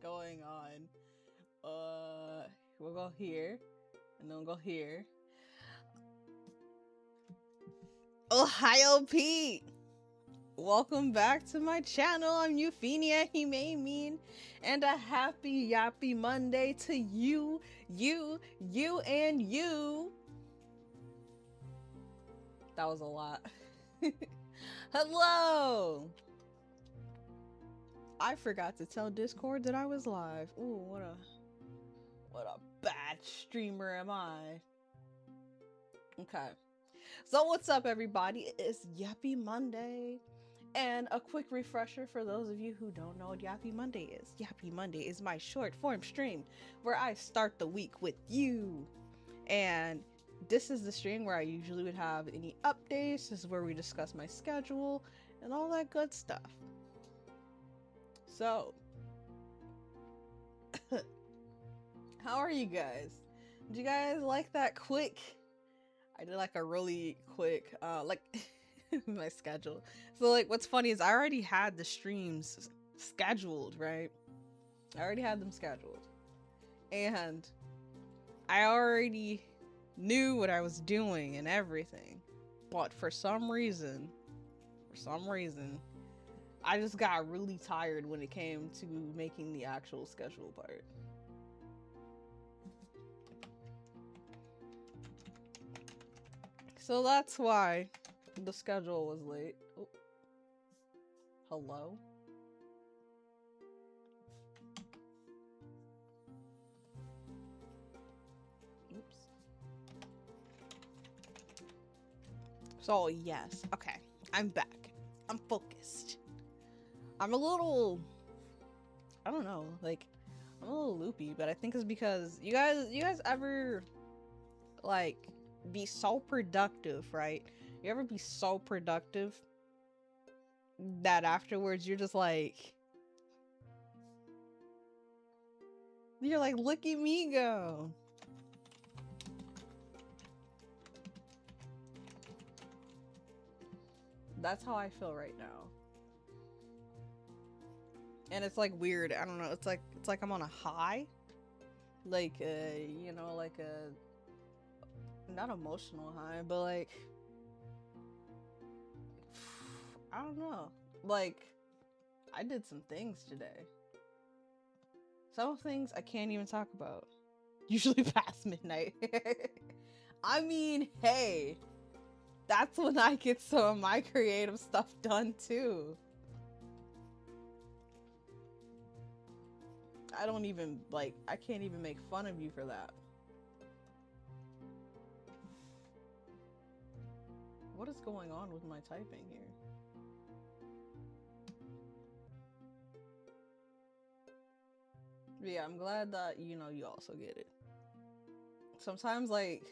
going on? We'll go here, and then we'll go here. OHAYOU-PI! Welcome back to my channel. I'm Euphenia Himemin, and a happy Yappy Monday to you, and you. That was a lot. Hello! I forgot to tell Discord that I was live. Ooh, what a bad streamer am I. Okay. So what's up, everybody? It's Yappy Monday. And a quick refresher for those of you who don't know what Yappy Monday is. Yappy Monday is my short form stream where I start the week with you. And this is the stream where I usually would have any updates. This is where we discuss my schedule and all that good stuff. So, how are you guys? Did you guys like that quick? I did like a really quick, my schedule. So like, what's funny is I already had the streams scheduled, right? I already had them scheduled. And I already knew what I was doing and everything. But for some reason, I just got really tired when it came to making the actual schedule part. So that's why the schedule was late. Oh. Hello? Oops. So yes, okay. I'm back. I'm focused. I'm a little, I don't know, like, I'm a little loopy, but I think it's because you guys ever, like, be so productive, right? You ever be so productive that afterwards you're just like, look at me go. That's how I feel right now. And it's like weird. I don't know. It's like I'm on a high. Like you know, like a not emotional high, but like I don't know. Like I did some things today. Some things I can't even talk about. Usually past midnight. I mean, hey, that's when I get some of my creative stuff done too. I don't even, like, I can't even make fun of you for that. What is going on with my typing here? But yeah, I'm glad that, you know, you also get it. Sometimes, like,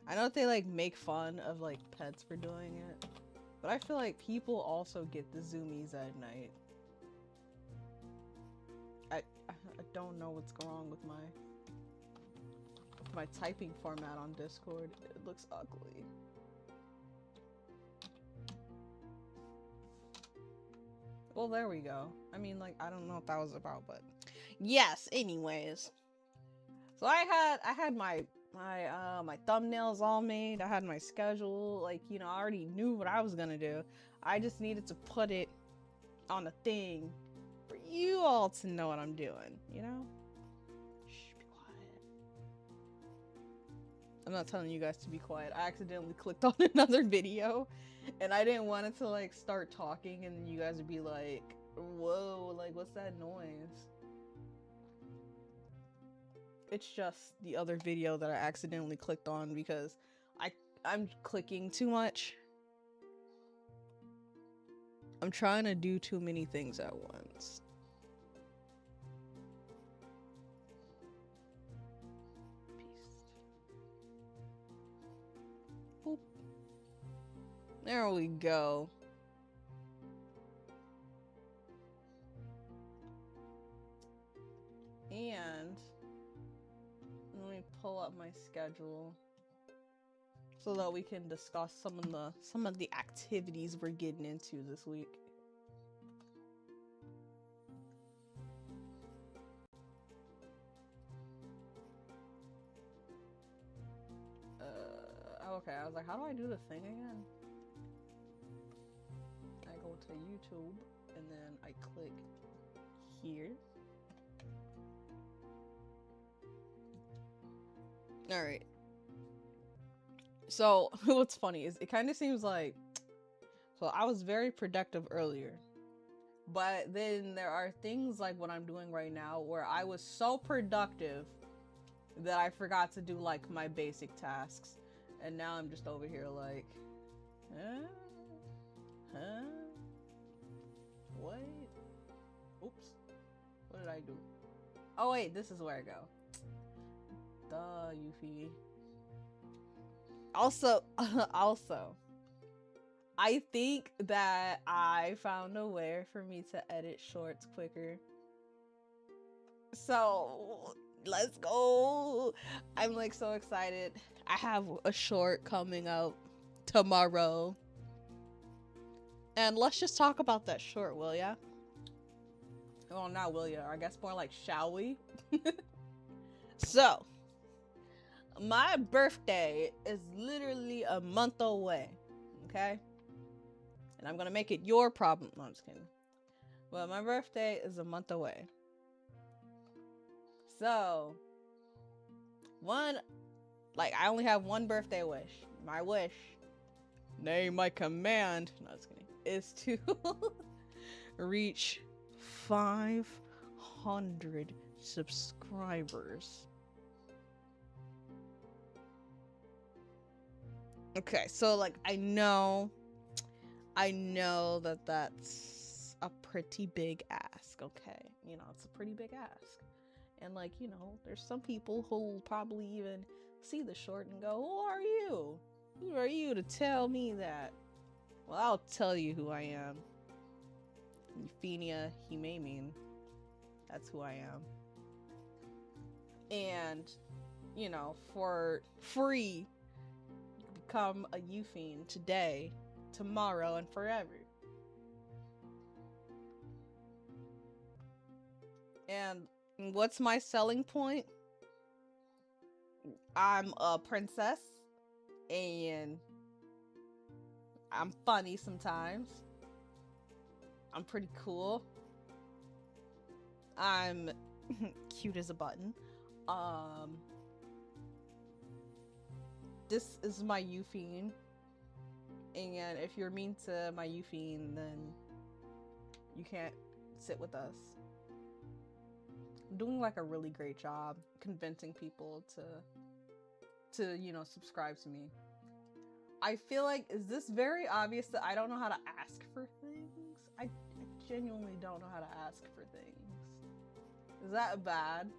I know that they, like, make fun of, like, pets for doing it, but I feel like people also get the zoomies at night. I don't know what's wrong with my typing format on Discord. It looks ugly. Well, there we go. I mean, like, I don't know what that was about, but yes, anyways. So I had my thumbnails all made. I had my schedule, like, you know, I already knew what I was gonna do. I just needed to put it on a thing for you all to know what I'm doing, you know? Shh, be quiet. I'm not telling you guys to be quiet. I accidentally clicked on another video and I didn't want it to like start talking and you guys would be like, whoa, like what's that noise? It's just the other video that I accidentally clicked on because I'm clicking too much. I'm trying to do too many things at once. Boop. There we go. And let me pull up my schedule so that we can discuss some of the activities we're getting into this week. Okay, I was like, how do I do the thing again? I go to YouTube and then I click here. All right. So what's funny is it kind of seems like, so I was very productive earlier, but then there are things like what I'm doing right now where I was so productive that I forgot to do like my basic tasks. And now I'm just over here like, huh? What? Oops. What did I do? Oh wait, this is where I go. Duh, Yuffie. Also, I think that I found a way for me to edit shorts quicker. So, let's go. I'm like so excited. I have a short coming out tomorrow. And let's just talk about that short, will ya? Well, not will ya. I guess more like shall we? So, my birthday is literally a month away, okay? And I'm gonna make it your problem. No, I'm just kidding. But my birthday is a month away. So, I only have one birthday wish. My wish, nay, my command, no, I'm just kidding, is to reach 500 subscribers. Okay, so like I know that that's a pretty big ask, okay? You know, it's a pretty big ask. And like, you know, there's some people who will probably even see the short and go, who are you? Who are you to tell me that? Well, I'll tell you who I am. Euphenia Himemin. That's who I am. And, you know, for free, become a Eufiend today, tomorrow, and forever. And what's my selling point? I'm a princess, and I'm funny sometimes. I'm pretty cool. I'm cute as a button. This is my Eufiend, and if you're mean to my Eufiend, then you can't sit with us. I'm doing like a really great job convincing people to you know, subscribe to me. I feel like, is this very obvious that I don't know how to ask for things? I genuinely don't know how to ask for things. Is that bad?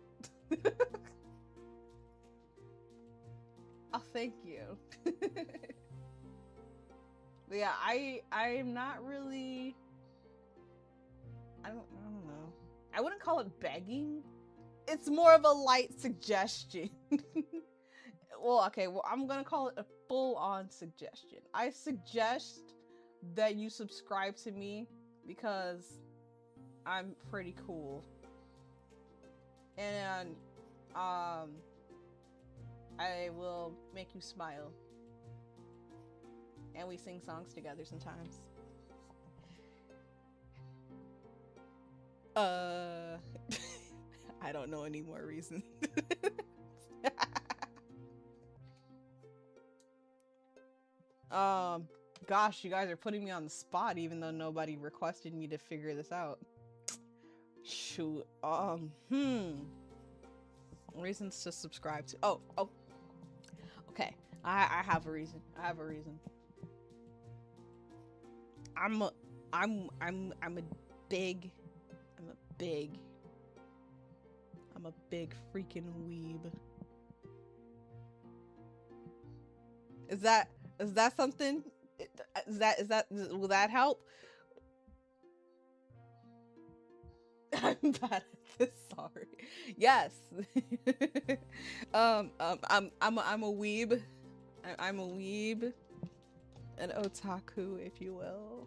Oh, thank you. But yeah, I'm not really, I don't know. I wouldn't call it begging. It's more of a light suggestion. Well, okay, well, I'm gonna call it a full-on suggestion. I suggest that you subscribe to me because I'm pretty cool. And, I will make you smile. And we sing songs together sometimes. I don't know any more reasons. Gosh, you guys are putting me on the spot even though nobody requested me to figure this out. Shoot. Reasons to subscribe to. Oh. Okay. I have a reason. I'm a big freaking weeb. Is that something? Will that help? I'm bad at this. Sorry. Yes. I'm a weeb. I'm a weeb, an otaku, if you will.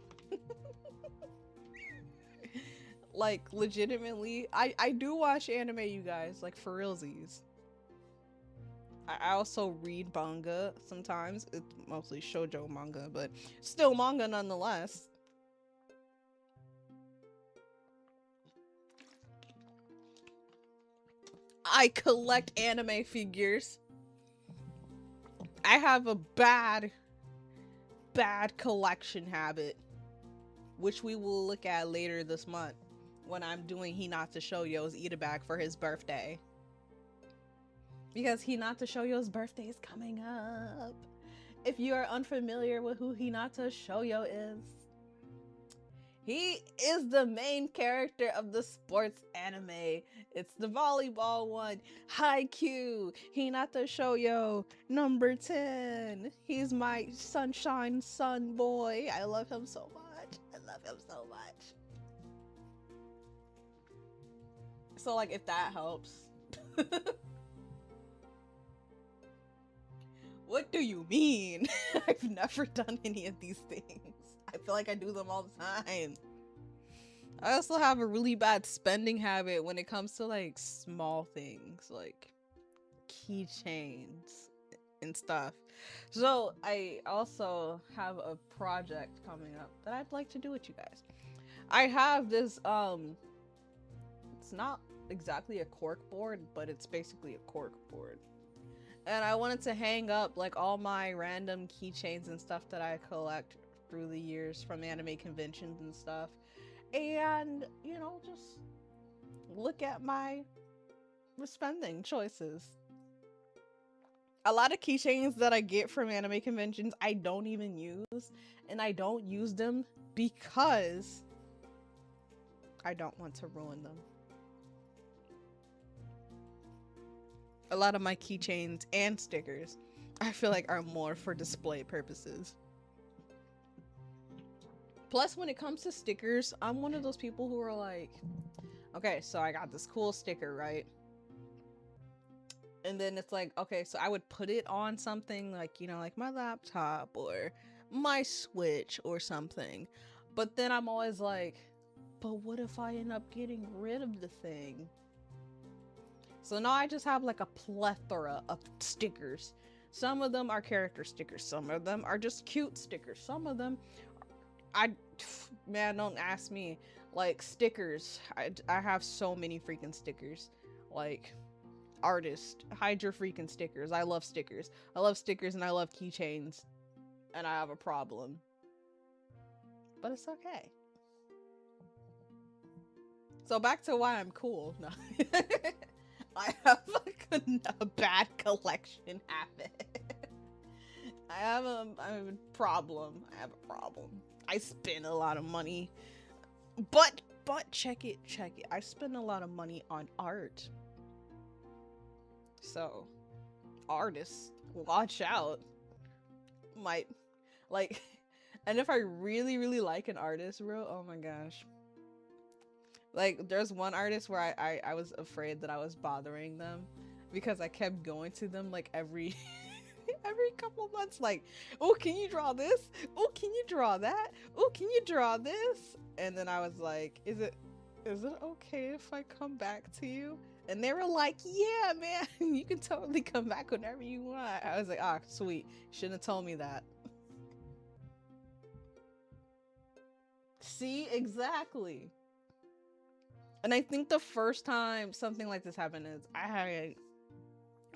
Like, legitimately, I do watch anime, you guys, like, for realsies. I also read manga sometimes. It's mostly shoujo manga, but still manga nonetheless. I collect anime figures. I have a bad collection habit, which we will look at later this month when I'm doing Hinata Shoyo's Eat-A-Bag for his birthday. Because Hinata Shoyo's birthday is coming up. If you are unfamiliar with who Hinata Shoyo is, he is the main character of the sports anime. It's the volleyball one. Haikyuu, Hinata Shoyo, number 10. He's my sunshine sun boy. I love him so much. I love him so much. So, like, if that helps. What do you mean? I've never done any of these things. I feel like I do them all the time. I also have a really bad spending habit when it comes to like small things like keychains and stuff. So I also have a project coming up that I'd like to do with you guys. I have this it's not exactly a cork board, but it's basically a cork board. And I wanted to hang up like all my random keychains and stuff that I collect through the years from anime conventions and stuff. And, you know, just look at my spending choices. A lot of keychains that I get from anime conventions I don't even use. And I don't use them because I don't want to ruin them. A lot of my keychains and stickers I feel like are more for display purposes. Plus, when it comes to stickers, I'm one of those people who are like, okay, so I got this cool sticker, right? And then it's like, okay, so I would put it on something like, you know, like my laptop or my Switch or something. But then I'm always like, but what if I end up getting rid of the thing? So now I just have like a plethora of stickers. Some of them are character stickers. Some of them are just cute stickers. Some of them, man, don't ask me. Like stickers, I have so many freaking stickers. Like artist, hide your freaking stickers. I love stickers. I love stickers and I love keychains. And I have a problem. But it's okay. So back to why I'm cool. No. I have like a bad collection habit. I have a problem. I have a problem. I spend a lot of money. But check it. I spend a lot of money on art. So, artists, watch out. Might, like, and if I really like an artist, bro, oh my gosh. Like, there's one artist where I was afraid that I was bothering them because I kept going to them like every couple of months, like, oh, can you draw this? Oh, can you draw that? Oh, can you draw this? And then I was like, is it okay if I come back to you? And they were like, yeah, man, you can totally come back whenever you want. I was like, ah, sweet. Shouldn't have told me that. See, exactly. And I think the first time something like this happened is it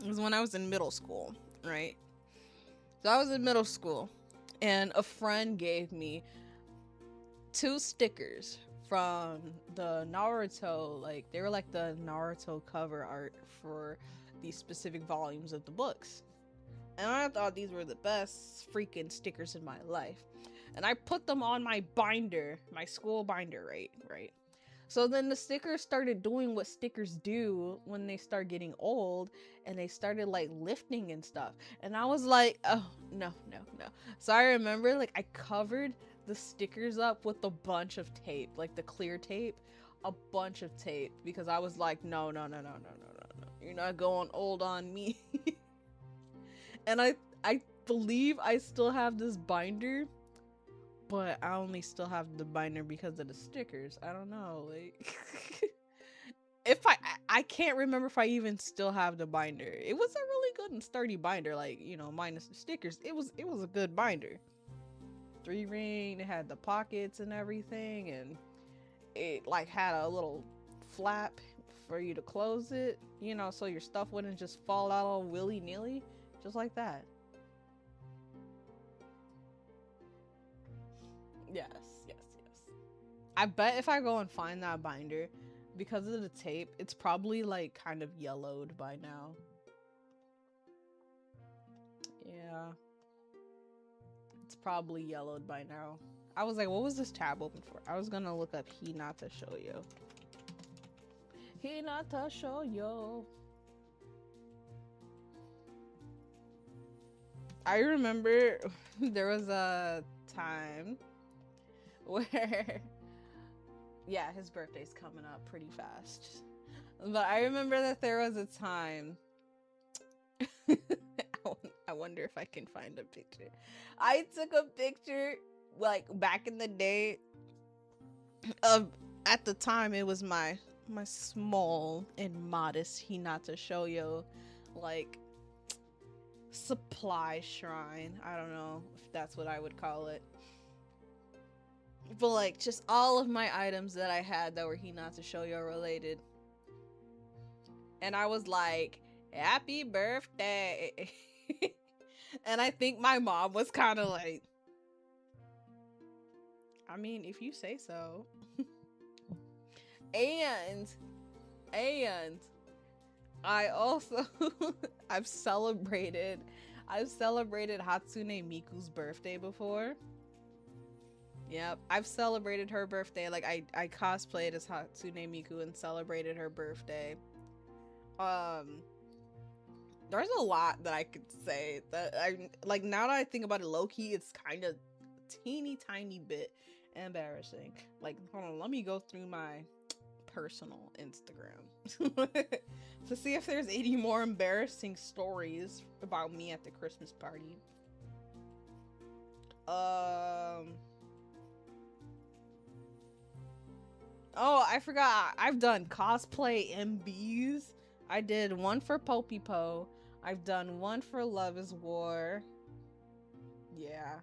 was when I was in middle school, right? So I was in middle school and a friend gave me 2 stickers from the Naruto, like they were like the Naruto cover art for these specific volumes of the books. And I thought these were the best freaking stickers in my life. And I put them on my binder, my school binder, right? So then the stickers started doing what stickers do when they start getting old, and they started like lifting and stuff. And I was like, oh, no. So I remember like I covered the stickers up with a bunch of tape, like the clear tape, a bunch of tape, because I was like, no. You're not going old on me. And I believe I still have this binder, but I only still have the binder because of the stickers. I don't know, like if I can't remember if I even still have the binder. It was a really good and sturdy binder, like, you know, minus the stickers. It was a good binder. 3 ring, it had the pockets and everything, and it like had a little flap for you to close it, you know, so your stuff wouldn't just fall out all willy-nilly, just like that. Yes, yes, yes. I bet if I go and find that binder, because of the tape, it's probably like kind of yellowed by now. Yeah, it's probably yellowed by now. I was like, what was this tab open for? I was gonna look up Hinata Shoujo. Hinata Shoujo. I remember there was a time where, yeah, his birthday's coming up pretty fast. But I remember that there was a time. I wonder if I can find a picture. I took a picture like back in the day of, at the time it was my small and modest Hinata Shoujo like supply shrine. I don't know if that's what I would call it. But like just all of my items that I had that were Hinata Shoujo related. And I was like, happy birthday. And I think my mom was kind of like, I mean, if you say so. and I also I've celebrated Hatsune Miku's birthday before. Yep, I've celebrated her birthday. Like I cosplayed as Hatsune Miku and celebrated her birthday. There's a lot that I could say that I like. Now that I think about it, low-key, it's kind of teeny tiny bit embarrassing. Like, hold on, let me go through my personal Instagram to see if there's any more embarrassing stories about me at the Christmas party. Oh, I forgot. I've done cosplay MBs. I did one for Popipo. I've done one for Love is War. Yeah.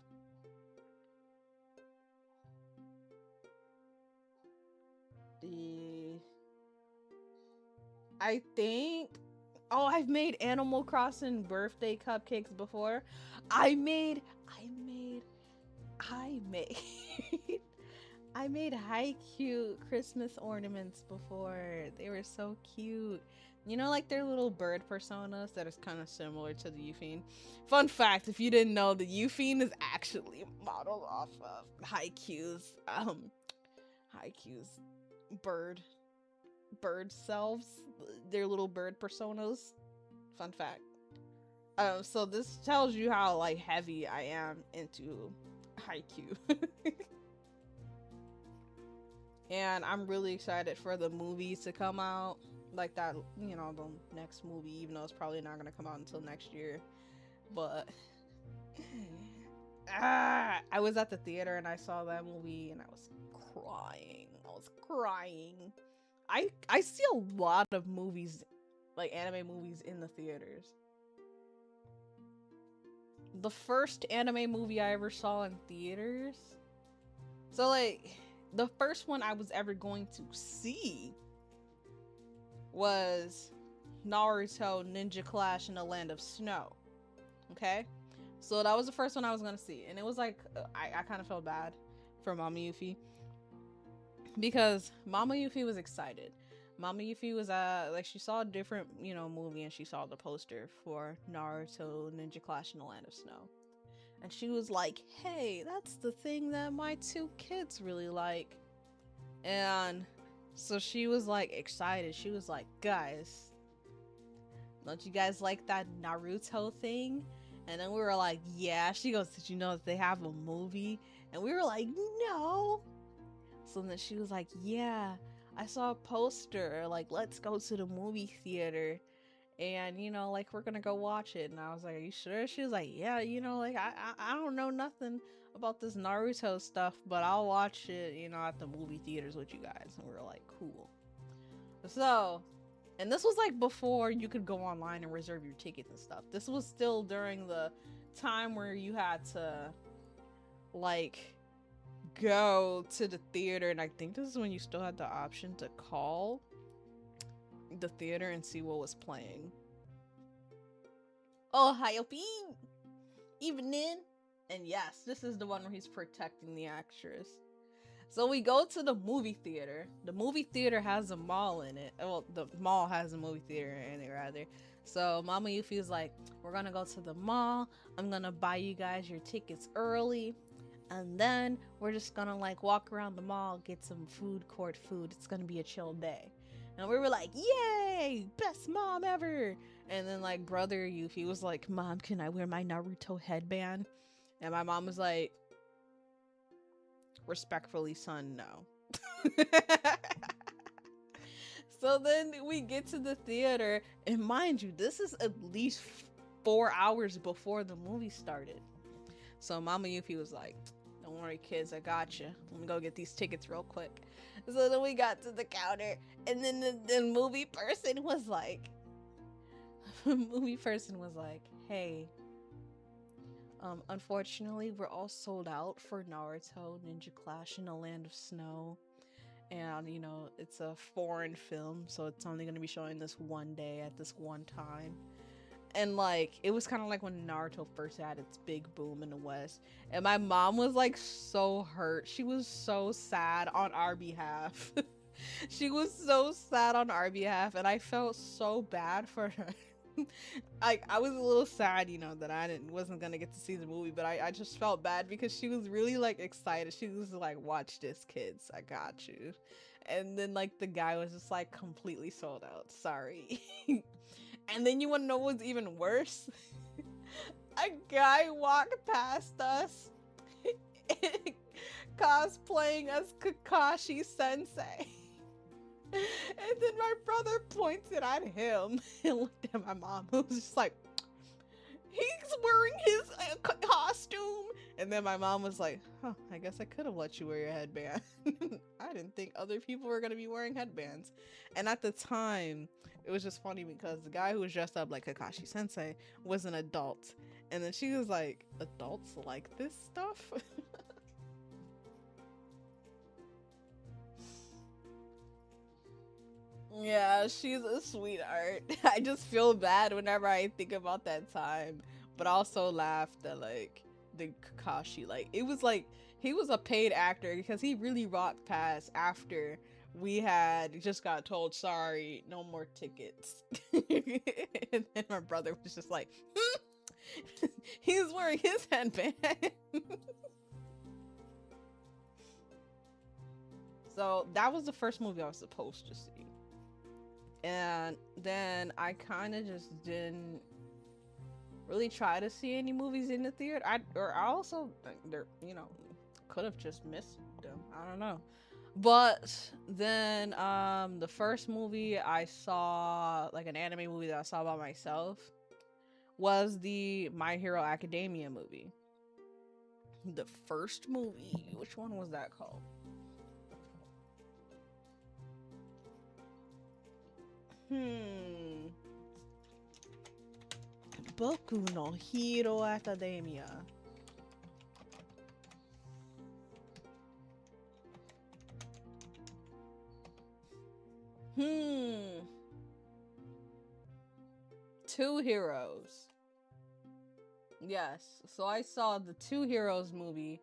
I think. Oh, I've made Animal Crossing birthday cupcakes before. I made I made high cute Christmas ornaments before. They were so cute. You know, like their little bird personas that is kind of similar to the Euphine. Fun fact, if you didn't know, the Euphine is actually modeled off of Haikyuu's bird selves, their little bird personas. Fun fact. So this tells you how like heavy I am into Haikyuu. And I'm really excited for the movies to come out. Like that, you know, the next movie, even though it's probably not gonna come out until next year. But I was at the theater and I saw that movie and I was crying. I see a lot of movies, like anime movies, in the theaters. The first anime movie I ever saw in theaters. So like the first one I was ever going to see was Naruto Ninja Clash in the Land of Snow. Okay? So that was the first one I was going to see. And it was like, I kind of felt bad for Mama Yuffie. Because Mama Yuffie was excited. Mama Yuffie was, like, she saw a different, you know, movie and she saw the poster for Naruto Ninja Clash in the Land of Snow. And she was like, hey, that's the thing that my 2 kids really like. And so she was like excited. She was like, guys, don't you guys like that Naruto thing? And then we were like, yeah. She goes, did you know that they have a movie? And we were like, no. So then she was like, yeah, I saw a poster. Like, let's go to the movie theater. And, you know, like, we're gonna go watch it. And I was like, are you sure? She was like, yeah, you know, like, I don't know nothing about this Naruto stuff, but I'll watch it, you know, at the movie theaters with you guys. And we were like, cool. So, and this was like before you could go online and reserve your tickets and stuff. This was still during the time where you had to like go to the theater, and I think this is when you still had the option to call the theater and see what was playing. OHAYOU-PI evening. And yes, this is the one where he's protecting the actress. So we go to the movie theater. The movie theater has a mall in it. Well, the mall has a movie theater in it, rather. So Mama Yuffie is like, we're gonna go to the mall. I'm gonna buy you guys your tickets early. And then we're just gonna like walk around the mall, get some food court food. It's gonna be a chill day. And we were like, yay, best mom ever. And then like brother Yuffie was like, Mom, can I wear my Naruto headband? And my mom was like, respectfully, son, no. So then we get to the theater, and mind you, this is at least 4 hours before the movie started. So Mama Yuffie was like, don't worry, kids, I got you. Let me go get these tickets real quick. So then we got to the counter, and then the movie person was like, hey, unfortunately, we're all sold out for Naruto Ninja Clash in the Land of Snow. And, you know, it's a foreign film, so it's only going to be showing this one day at this one time. And, like, it was kind of like when Naruto first had its big boom in the West. And my mom was, like, so hurt. She was so sad on our behalf. She was so sad on our behalf, and I felt so bad for her. I was a little sad, you know, that I wasn't gonna get to see the movie, but I just felt bad because she was really like excited. She was like, watch this, kids, I got you. And then like the guy was just like completely sold out, sorry. And then you want to know what's even worse? A guy walked past us cosplaying as Kakashi Sensei. And then my brother pointed at him and looked at my mom, who was just like, he's wearing his costume. And then my mom was like, huh, I guess I could have let you wear your headband. I didn't think other people were going to be wearing headbands. And at the time, it was just funny because the guy who was dressed up like Kakashi Sensei was an adult. And then she was like, adults like this stuff? Yeah, she's a sweetheart. I just feel bad whenever I think about that time, but I also laughed at like the Kakashi. Like he was a paid actor because he really rocked past after we had just got told sorry, no more tickets. And then my brother was just like, he's wearing his headband. So that was the first movie I was supposed to see. And then I kind of just didn't really try to see any movies in the theater. I also there, you know, could have just missed them. I don't know. But then the first movie I saw, like an anime movie that I saw by myself, was the My Hero Academia movie. The first movie, which one was that called? Boku no Hero Academia. Two Heroes. Yes. So I saw the Two Heroes movie,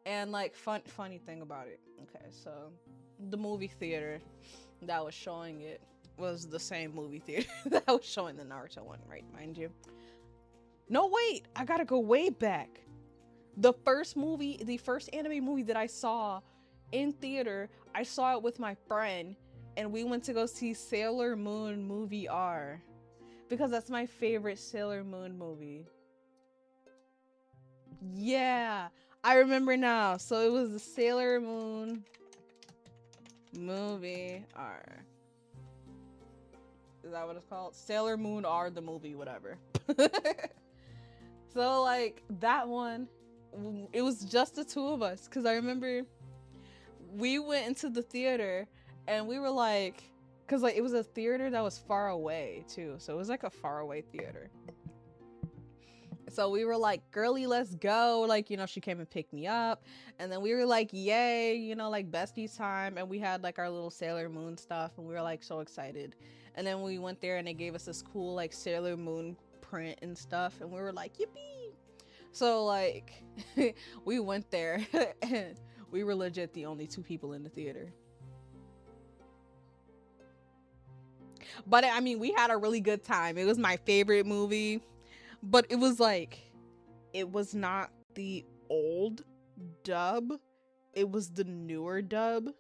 and like funny thing about it. Okay, so the movie theater that was showing it was the same movie theater that was showing the Naruto one, right? Mind you. No, wait, I gotta go way back. The first anime movie that I saw in theater, I saw it with my friend, and we went to go see Sailor Moon Movie R, because that's my favorite Sailor Moon movie. Yeah, I remember now. So it was the Sailor Moon Movie R. Is that what it's called? Sailor Moon R, the movie, whatever. So like that one, it was just the two of us, because I remember we went into the theater and we were like, Cause like it was a theater that was far away too, so it was like a far away theater. So we were like, girly, let's go. Like, you know, she came and picked me up. And then we were like, yay, you know, like besties time. And we had like our little Sailor Moon stuff. And we were like so excited. And then we went there and they gave us this cool like Sailor Moon print and stuff. And we were like, yippee. So like we went there and we were legit the only 2 people in the theater. But I mean, we had a really good time. It was my favorite movie. But it was like, it was not the old dub. It was the newer dub.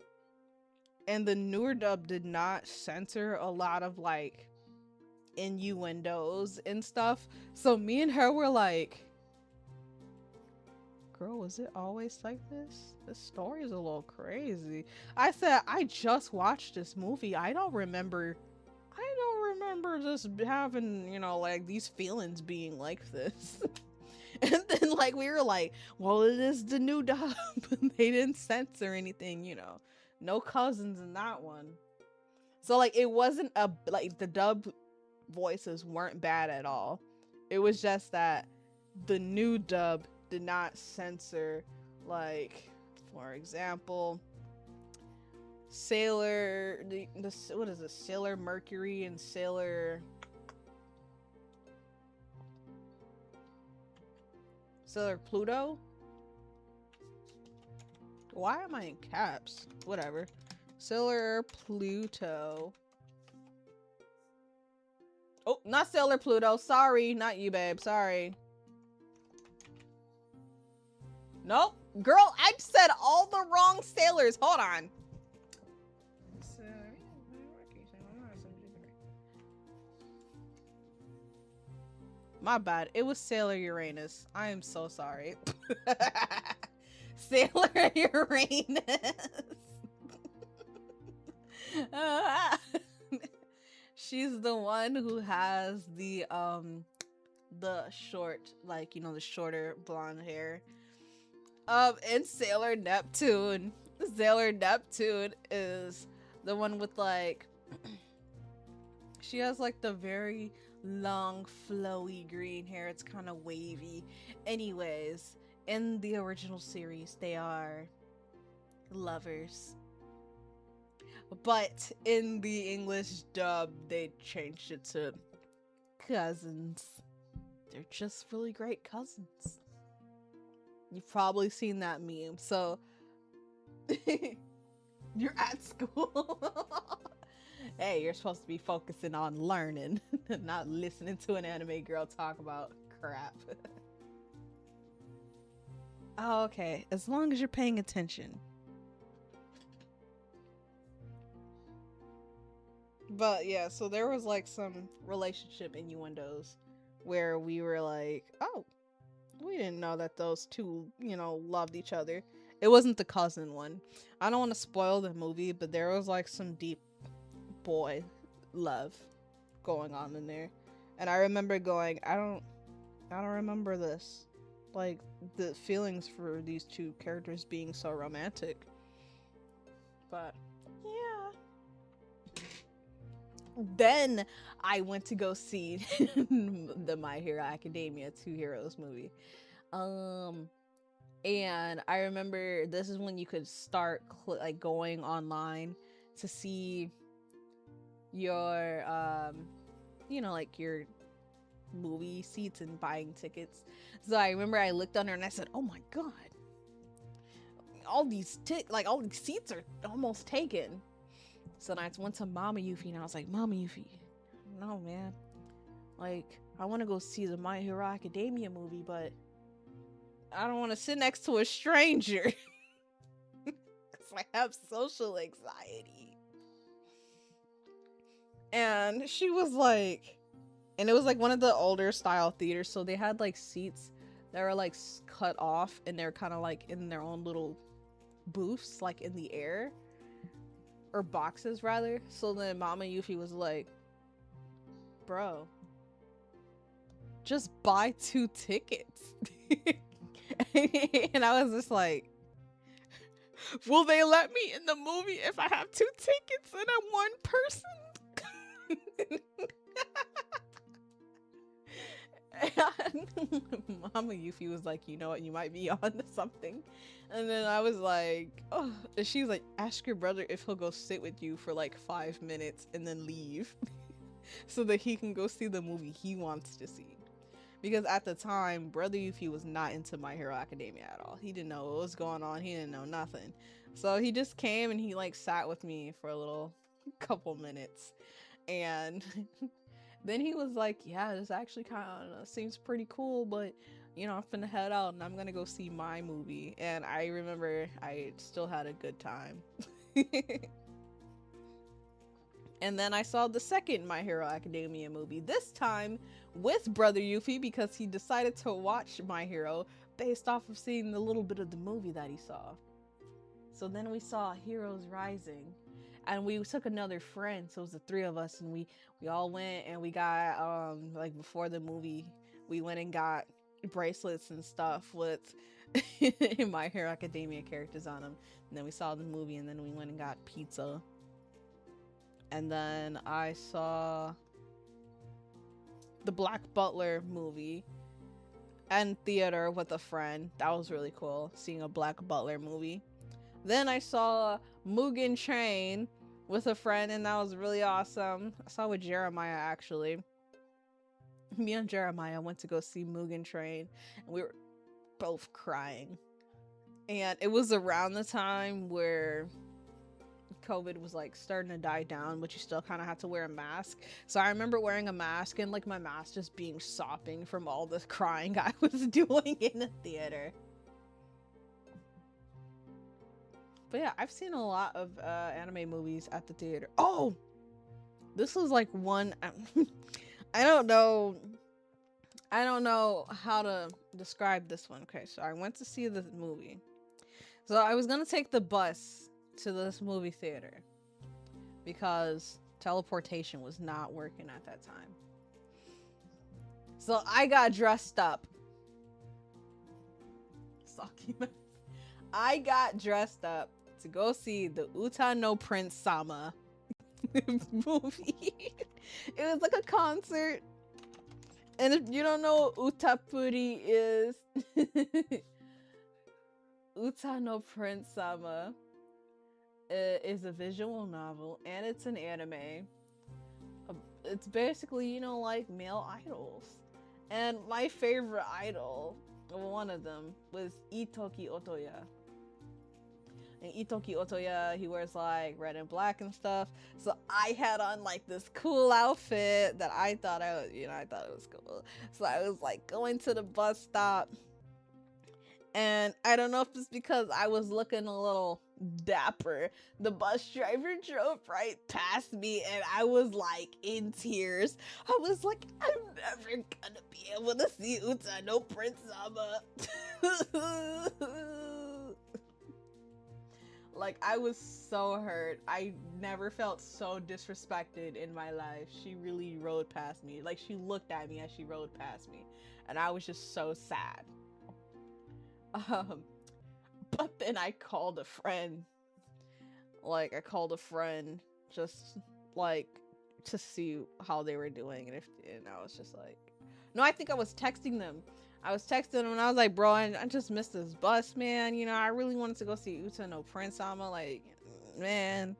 And the newer dub did not censor a lot of like innuendos and stuff. So me and her were like, girl, was it always like this? This story is a little crazy. I said, I just watched this movie. I don't remember just having, you know, like these feelings being like this. And then like we were like, well, it is the new dub. They didn't censor anything, you know, no cousins in that one. So like it wasn't like the dub voices weren't bad at all. It was just that the new dub did not censor, like, for example, Sailor, what is it? Sailor Mercury and Sailor Pluto? Why am I in caps? Whatever. Sailor Pluto. Oh, not Sailor Pluto. Sorry, not you, babe. Sorry. Nope. Girl, I said all the wrong sailors. Hold on. My bad. It was Sailor Uranus. I am so sorry. Sailor Uranus. She's the one who has the short, like, you know, the shorter blonde hair. And Sailor Neptune. Sailor Neptune is the one with like she has like the very long flowy green hair. It's kind of wavy. Anyways, in the original series they are lovers, but in the English dub they changed it to cousins. They're just really great cousins. You've probably seen that meme. So you're at school. Hey, you're supposed to be focusing on learning, not listening to an anime girl talk about crap. Oh, okay. As long as you're paying attention. But yeah, so there was like some relationship innuendos where we were like, oh, we didn't know that those 2, you know, loved each other. It wasn't the cousin one. I don't want to spoil the movie, but there was like some deep boy love going on in there. And I remember going, I don't remember this. Like, the feelings for these 2 characters being so romantic. But yeah. Then I went to go see the My Hero Academia 2 Heroes movie. And I remember this is when you could start like going online to see your you know, like your movie seats and buying tickets. So I remember I looked under and I said, oh my god, all these seats are almost taken. So then I went to Mama Yuffie and I was like, Mama Yuffie, no man, like I want to go see the My Hero Academia movie, but I don't want to sit next to a stranger because I have social anxiety. And she was like, and it was like one of the older style theaters, so they had like seats that were like cut off and they're kind of like in their own little booths, like in the air, or boxes rather. So then Mama Yuffie was like, bro, just buy 2 tickets. And I was just like, will they let me in the movie if I have 2 tickets and I'm one person? Mama Yuffie was like, you know what, you might be on to something. And then I was like, oh, and she's like, ask your brother if he'll go sit with you for like 5 minutes and then leave so that he can go see the movie he wants to see. Because at the time, Brother Yuffie was not into My Hero Academia at all. He didn't know what was going on. He didn't know nothing. So he just came and he like sat with me for a little couple minutes. And then he was like, yeah, this actually kind of seems pretty cool, but you know, I'm finna head out and I'm gonna go see my movie. And I remember I still had a good time. And then I saw the second My Hero Academia movie, this time with Brother Yuffie, because he decided to watch My Hero based off of seeing the little bit of the movie that he saw. So then we saw Heroes Rising, and we took another friend, so it was the three of us, and we all went and we got like before the movie we went and got bracelets and stuff with My Hero Academia characters on them, and then we saw the movie, and then we went and got pizza. And then I saw the Black Butler movie and theater with a friend. That was really cool, seeing a Black Butler movie. Then I saw Mugen Train with a friend, and that was really awesome. I saw with Jeremiah, actually. Me and Jeremiah went to go see Mugen Train, and we were both crying. And it was around the time where COVID was like starting to die down, but you still kind of had to wear a mask. So I remember wearing a mask and like my mask just being sopping from all the crying I was doing in the theater. But yeah, I've seen a lot of anime movies at the theater. Oh, this was like one. I don't know how to describe this one. Okay, so I went to see the movie. So I was gonna take the bus to this movie theater because teleportation was not working at that time. So I got dressed up. I got dressed up to go see the Uta no Prince Sama movie. It was like a concert. And if you don't know what Utapuri is, Uta no Prince Sama is a visual novel, and it's an anime. It's basically, you know, like male idols. And my favorite idol, one of them, was Itoki Otoya. And Itoki Otoya, he wears like red and black and stuff. So I had on like this cool outfit that I thought I thought it was cool. So I was like going to the bus stop. And I don't know if it's because I was looking a little dapper. The bus driver drove right past me and I was like in tears. I was like, I'm never gonna be able to see Uta no Prince Sama. Like, I was so hurt. I never felt so disrespected in my life. She really rode past me. Like, she looked at me as she rode past me. And I was just so sad. But then I called a friend. Like, I called a friend just, like, to see how they were doing. And I was just like... No, I think I was texting them. I was texting them and I was like, bro, I just missed this bus, man. You know, I really wanted to go see Uta no Prince Sama. Like, man.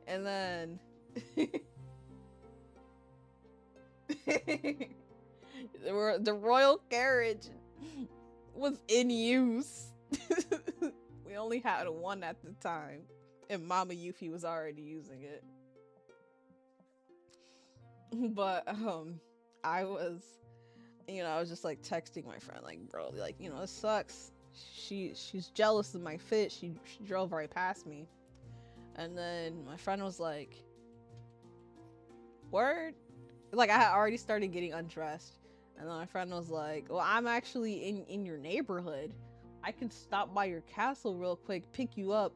And then... the royal carriage was in use. We only had one at the time, and Mama Yuffie was already using it. But I was just like texting my friend, like, bro, like, you know, it sucks. She's jealous of my fit. She drove right past me. And then my friend was like, word? Like, I had already started getting undressed. And then my friend was like, well, I'm actually in your neighborhood. I can stop by your castle real quick, pick you up,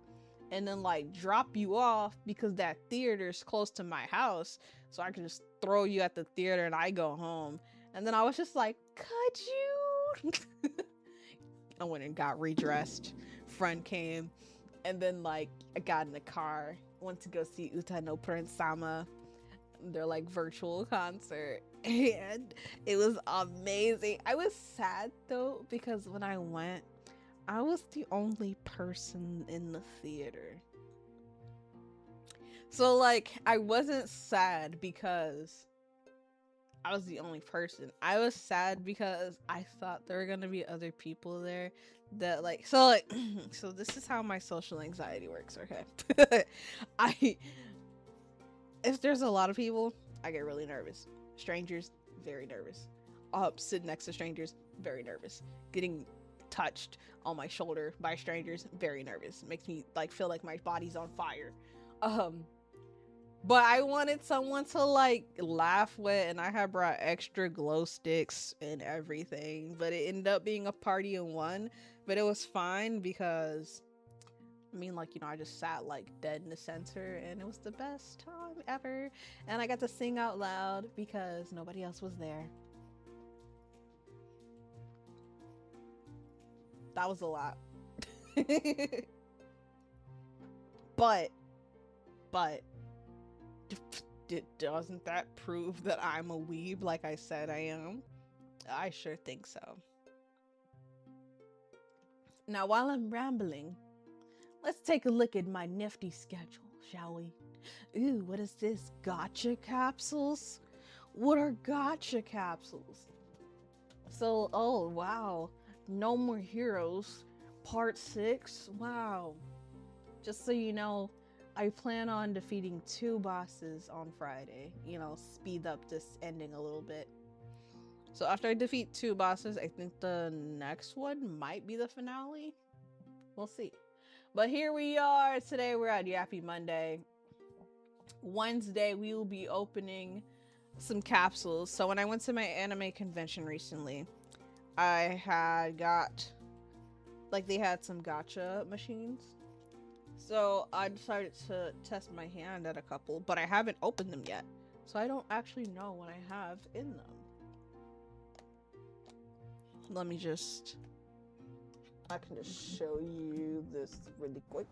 and then like drop you off because that theater's close to my house. So I can just throw you at the theater and I go home. And then I was just like, could you? I went and got redressed. Friend came. And then like I got in the car, went to go see Uta no Prince Sama. their like virtual concert, and it was amazing. I was sad though because when I went, I was the only person in the theater. So like I wasn't sad because I was the only person. I was sad because I thought there were gonna be other people there that like so this is how my social anxiety works, okay? I if there's a lot of people, I get really nervous. Strangers, very nervous. Sitting next to strangers, very nervous. Getting touched on my shoulder by strangers, very nervous. Makes me like feel like my body's on fire. But I wanted someone to like laugh with, and I had brought extra glow sticks and everything. But it ended up being a party in one. But it was fine because I mean, like, you know, I just sat like dead in the center, and it was the best time ever. And I got to sing out loud because nobody else was there. That was a lot. but doesn't that prove that I'm a weeb like I said I am? I sure think so. Now, while I'm rambling, let's take a look at my nifty schedule, shall we? Ooh, what is this? Gotcha capsules? What are gotcha capsules? So, oh wow. No More Heroes, part 6. Wow. Just so you know, I plan on defeating 2 bosses on Friday. You know, speed up this ending a little bit. So after I defeat 2 bosses, I think the next one might be the finale. We'll see. But here we are. Today we're at Yappy Monday. Wednesday we will be opening some capsules. So when I went to my anime convention recently, I had got, like, they had some gacha machines. So I decided to test my hand at a couple, but I haven't opened them yet. So I don't actually know what I have in them. Let me just, I can just show you this really quick.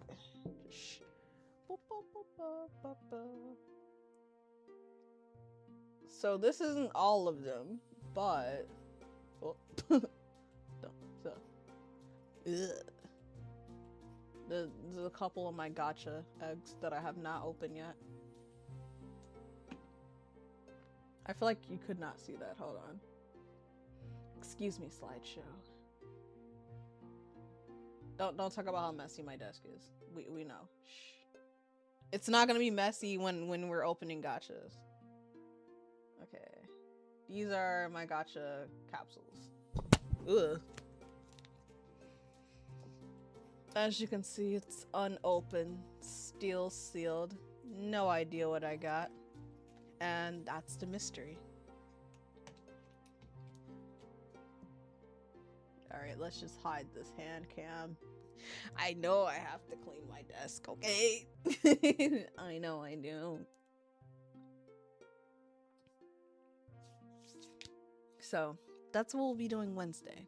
So this isn't all of them, but oh. There's a couple of my gacha eggs that I have not opened yet. I feel like you could not see that. Hold on. Excuse me, slideshow. Don't talk about how messy my desk is. We know. Shh. It's not gonna be messy when we're opening gachas. Okay. These are my gacha capsules. Ugh. As you can see, it's unopened, still sealed. No idea what I got. And that's the mystery. Alright, let's just hide this hand cam. I know I have to clean my desk, okay? I know I do. So, that's what we'll be doing Wednesday.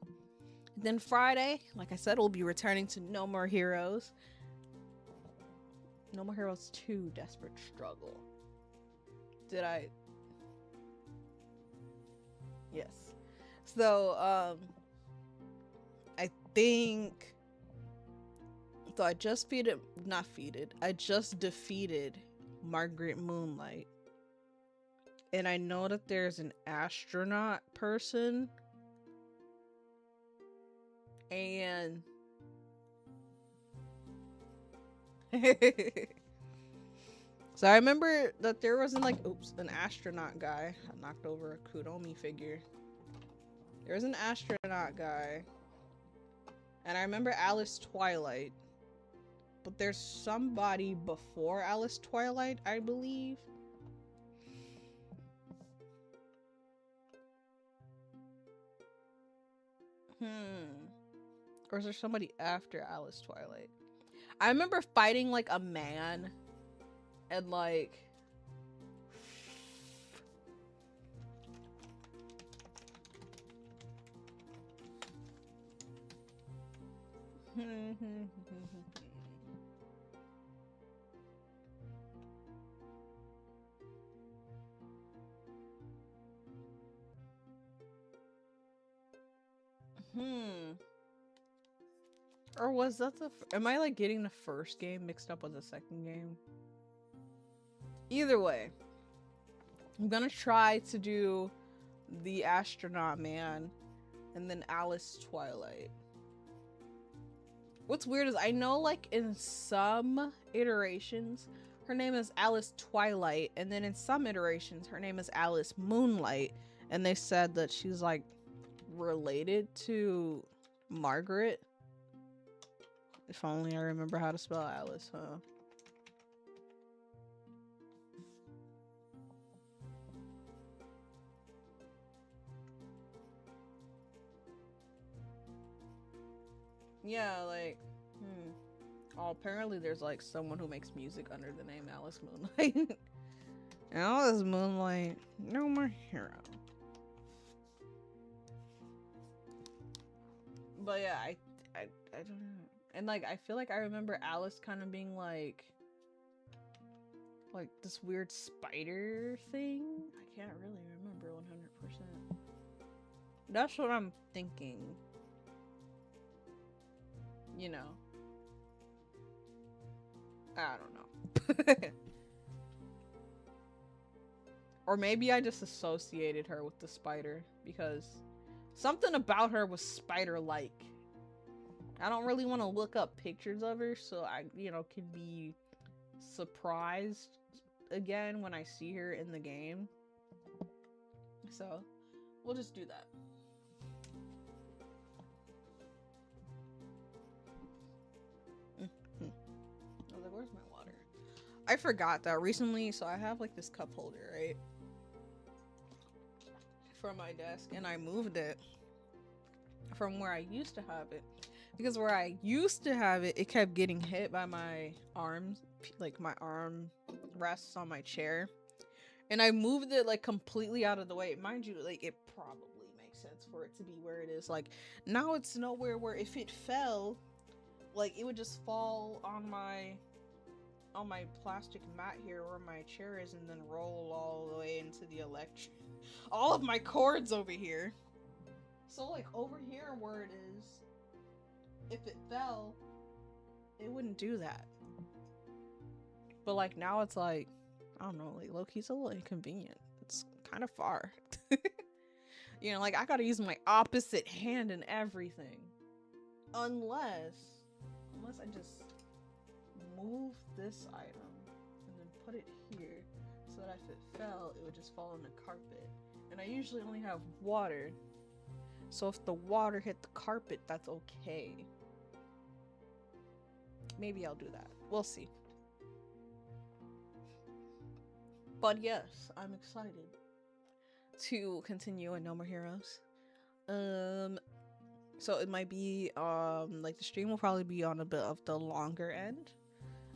Then Friday, like I said, we'll be returning to No More Heroes. No More Heroes 2, Desperate Struggle. Did I? Yes. So, I think... So I just I just defeated Margaret Moonlight. And I know that there's an astronaut person. And so I remember that there wasn't like, oops, an astronaut guy. I knocked over a Kudomi figure. There was an astronaut guy. And I remember Alice Twilight. But there's somebody before Alice Twilight, I believe. Or is there somebody after Alice Twilight? I remember fighting like a man and like Hmm. Or was that the... Am I, like, getting the first game mixed up with the second game? Either way, I'm gonna try to do the Astronaut Man and then Alice Twilight. What's weird is I know, like, in some iterations, her name is Alice Twilight, and then in some iterations, her name is Alice Moonlight, and they said that she's, like, related to Margaret. If only I remember how to spell Alice, huh? Yeah, like, oh, apparently there's, like, someone who makes music under the name Alice Moonlight. Alice Moonlight, no more hero. But yeah, I don't know. And, like, I feel like I remember Alice kind of being, like this weird spider thing. I can't really remember 100%. That's what I'm thinking. You know. I don't know. Or maybe I just associated her with the spider because something about her was spider-like. I don't really want to look up pictures of her so I, can be surprised again when I see her in the game. So, we'll just do that. I was like, where's my water? I forgot that recently, so I have like this cup holder, right? From my desk, and I moved it from where I used to have it. Because where I used to have it, it kept getting hit by my arms, like my arm rests on my chair. And I moved it like completely out of the way. Mind you, like it probably makes sense for it to be where it is. Like now it's nowhere where if it fell, like it would just fall on my plastic mat here where my chair is and then roll all the way into the all of my cords over here. So like over here where it is, if it fell, it wouldn't do that. But like now it's like, I don't know, like low-key's a little inconvenient. It's kind of far. Like I gotta use my opposite hand and everything. Unless I just move this item and then put it here so that if it fell, it would just fall on the carpet. And I usually only have water. So if the water hit the carpet, that's okay. Maybe I'll do that. We'll see. But yes, I'm excited to continue in No More Heroes. So it might be like the stream will probably be on a bit of the longer end.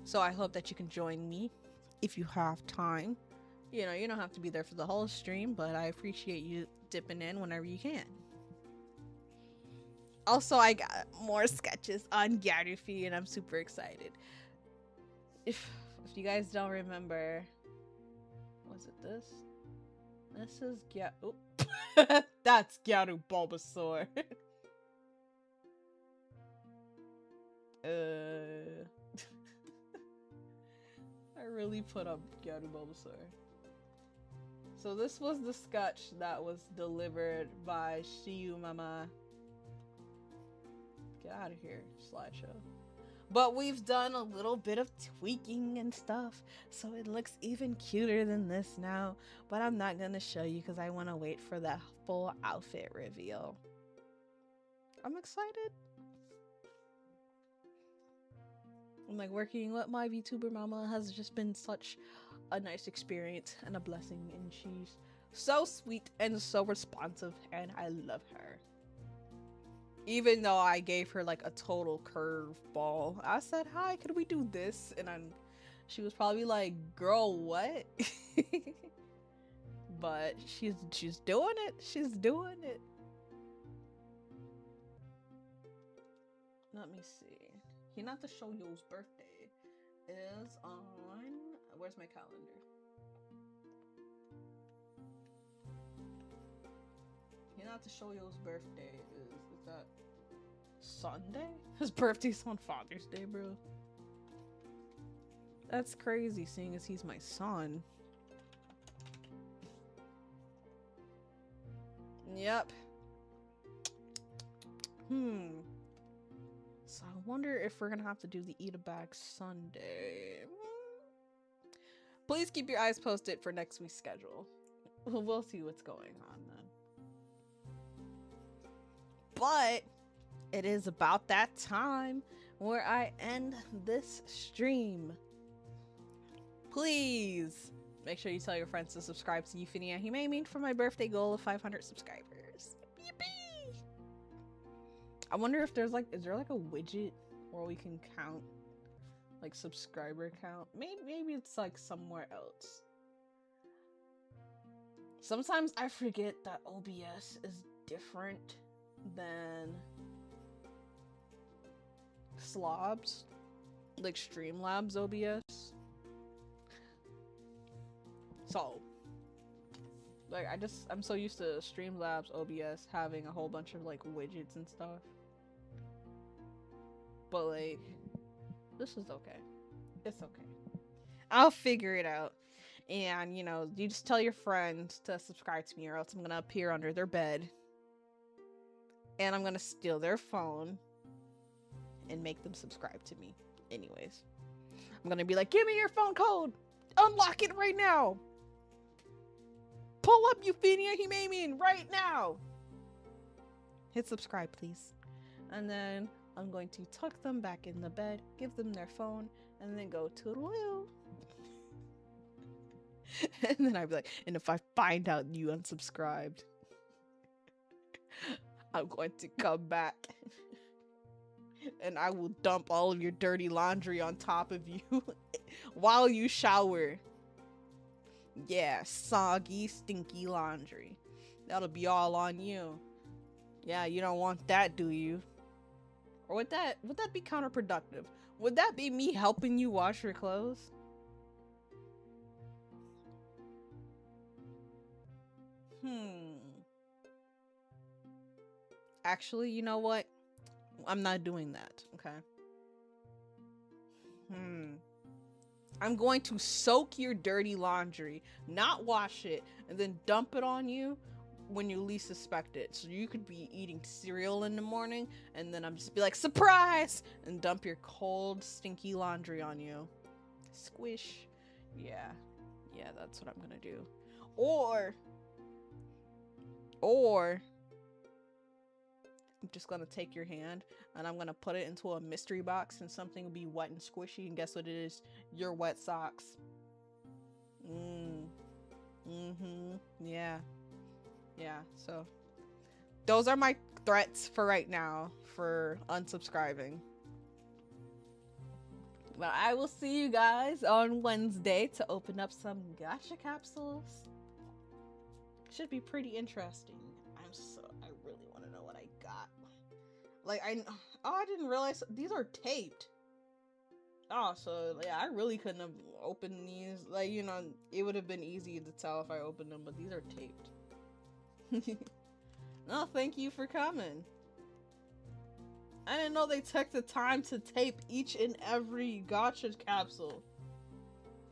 So I hope that you can join me if you have time. You don't have to be there for the whole stream, but I appreciate you dipping in whenever you can. Also, I got more sketches on Yappy, and I'm super excited. If you guys don't remember, was it this? This is Oh, that's Gyaru Bulbasaur. I really put up Gyaru Bulbasaur. So this was the sketch that was delivered by Shiyu Mama. Get out of here, slideshow. But we've done a little bit of tweaking and stuff, so it looks even cuter than this now. But I'm not gonna show you because I want to wait for the full outfit reveal. I'm excited. I'm like, working with my VTuber mama has just been such a nice experience and a blessing, and she's so sweet and so responsive, and I love her. Even though I gave her like a total curveball, I said, "Hi, could we do this?" And she was probably like, "Girl, what?" But she's doing it. She's doing it. Let me see. Hinata Shouyo's birthday is on... Where's my calendar? Hinata birthday is that Sunday? His birthday's on Father's Day, bro. That's crazy, seeing as he's my son. Yep. So I wonder if we're gonna have to do the Eat a Bag Sunday. Please keep your eyes posted for next week's schedule. We'll see what's going on then. But it is about that time where I end this stream. Please make sure you tell your friends to subscribe to Euphenia Himemin for my birthday goal of 500 subscribers. Yippee! I wonder if there's is there a widget where we can count subscriber count? Maybe it's somewhere else. Sometimes I forget that OBS is different than Slobs, Streamlabs OBS. So I'm so used to Streamlabs OBS having a whole bunch of widgets and stuff. But this is okay. It's okay. I'll figure it out. And you just tell your friends to subscribe to me, or else I'm gonna appear under their bed and I'm gonna steal their phone and make them subscribe to me. Anyways, I'm gonna be like, give me your phone code, unlock it right now, pull up Euphenia Himemin right now, hit subscribe please. And then I'm going to tuck them back in the bed, give them their phone, and then go toodaloo. And then I'd be like, and if I find out you unsubscribed, I'm going to come back and I will dump all of your dirty laundry on top of you while you shower. Yeah, soggy, stinky laundry. That'll be all on you. Yeah, you don't want that, do you? Or would that be counterproductive? Would that be me helping you wash your clothes? Actually, you know what? I'm not doing that, okay? I'm going to soak your dirty laundry, not wash it, and then dump it on you when you least suspect it. So you could be eating cereal in the morning, and then I'm just be like, surprise! And dump your cold, stinky laundry on you. Squish. Yeah, that's what I'm gonna do. Or I'm just gonna take your hand and I'm gonna put it into a mystery box, and something will be wet and squishy, and guess what it is? Your wet socks. Yeah, so those are my threats for right now for unsubscribing. But I will see you guys on Wednesday to open up some gacha capsules. Should be pretty interesting. I really want to know what I got. I didn't realize these are taped. Oh, so yeah, I really couldn't have opened these. It would have been easy to tell if I opened them, but these are taped. No, thank you for coming. I didn't know they took the time to tape each and every gacha capsule.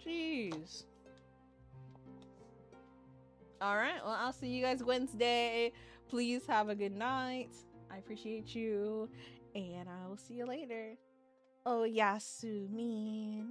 Jeez. Alright, well, I'll see you guys Wednesday. Please have a good night. I appreciate you. And I will see you later. OHAYOU-PI.